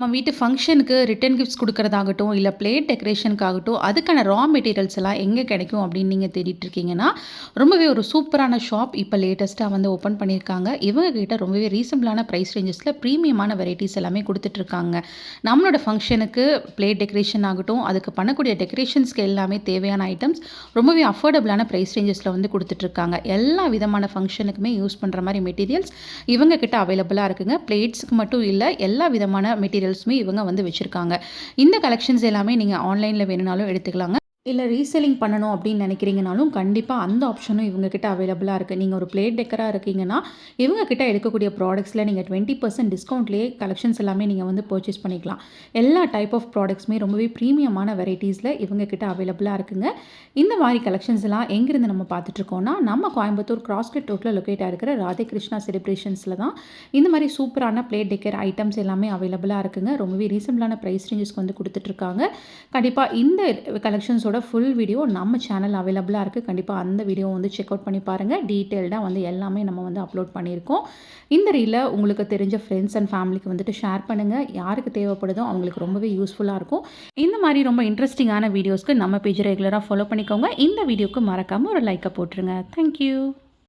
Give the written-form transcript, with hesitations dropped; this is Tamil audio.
நம்ம வீட்டு ஃபங்ஷனுக்கு ரிட்டர்ன் கிஃப்ட்ஸ் குடுக்குறதாகட்டும், இல்ல பிளேட் டெக்கரேஷனுக்காகட்டும், அதுக்கான மெட்டீரியல்ஸ் எல்லாம் எங்க கிடைக்கும் அப்படின்னு நீங்க தேடிட்டு இருக்கீங்கன்னா, ரொம்பவே ஒரு சூப்பரான ஷாப் இப்ப லேட்டஸ்ட்டா வந்து ஓப்பன் பண்ணியிருக்காங்க. இவங்க கிட்ட ரொம்பவே ரீசனபிளான பிரைஸ் ரேஞ்சஸ்ல பிரீமியமான வெரைட்டீஸ் எல்லாமே குடுத்துட்டுருக்காங்க. நம்மளோட ஃபங்ஷனுக்கு பிளேட் டெக்கரேஷன் ஆகட்டும், அதுக்கு பண்ணக்கூடிய டெக்கரேஷன்ஸ்க்கு எல்லாமே தேவையான ஐட்டம்ஸ் ரொம்பவே அஃபோர்டபுளான பிரைஸ் ரேஞ்சஸ்ல வந்து குடுத்துட்டுருக்காங்க. எல்லா விதமான ஃபங்ஷனுக்குமே யூஸ் பண்ற மாரி மெட்டீரியல்ஸ் இவங்க கிட்ட அவைலபிளா இருக்குங்க. பிளேட்ஸ்க்கு மட்டும் இல்ல, எல்லா விதமான மெட்டீரியல்ஸுமே இவங்க வந்து வச்சிருக்காங்க. இந்த கலெக்ஷன்ஸ் எல்லாமே நீங்க ஆன்லைன்ல வேணும்னாலும் எடுத்துக்கலாங்க. இல்ல ரீசெல்லிங் பண்ணணும் அப்படின்னு நினைக்கிறீங்கனாலும், கண்டிப்பா அந்த ஆப்ஷனும் இவங்க கிட்ட அவைலபிளா இருக்கு. நீங்க ஒரு பிளேட் டெக்கரா இருக்கீங்கன்னா, இவங்க கிட்ட எடுக்கக்கூடிய ப்ராடக்ட்ஸ்ல நீங்க 20% டிஸ்கவுண்ட்லயே கலெக்ஷன்ஸ் எல்லாமே நீங்க வந்து பர்ச்சேஸ் பண்ணிக்கலாம். எல்லா டைப் ஆஃப் ப்ராடக்ட்ஸுமே ரொம்பவே பிரீமியமான வெரைட்டீஸ்ல இவங்க கிட்ட அவைலபிளா இருக்குங்க. இந்த மாரி கலெக்ஷன்ஸ் எல்லாம் எங்கிருந்து நம்ம பார்த்துட்டு இருக்கோம்னா, நம்ம கோயம்புத்தூர் கிராஸ்கட் ரோட்ல லொகேட் ஆயிருக்கிற ராதே கிருஷ்ணா செலிப்ரேஷன்ஸ்ல தான் இந்த மாரி சூப்பரான பிளேட் டெக்கர் ஐட்டம்ஸ் எல்லாமே அவைலபிளா இருக்குங்க. ரொம்பவே ரீசனபிளான பிரைஸ் ரேஞ்சஸ்க்கு வந்து குடுத்துட்டு இருக்காங்க. கண்டிப்பா இந்த கலெக்ஷன்ஸோட ஃபுல் வீடியோ நம்ம சேனல் அவைலபிளா இருக்கு. கண்டிப்பா அந்த வீடியோ வந்து செக் அவுட் பண்ணி பாருங்க. டீட்டெயில்டா வந்து எல்லாமே நம்ம வந்து அப்லோட் பண்ணியிருக்கோம். இந்த ரீல உங்களுக்கு தெரிஞ்ச ஃப்ரெண்ட்ஸ் அண்ட் ஃபேமிலிக்கு வந்துட்டு ஷேர் பண்ணுங்க. யாருக்கு தேவைப்படுதோ அவங்களுக்கு ரொம்பவே யூஸ்ஃபுல்லா இருக்கும். இந்த மாரி ரொம்ப இன்ட்ரெஸ்டிங்கான வீடியோஸ்க்கு நம்ம பேஜ் ரெகுலரா ஃபாலோ பண்ணிக்கோங்க. இந்த வீடியோக்கு மறக்காம ஒரு லைக்க போட்டுருங்க. Thank you.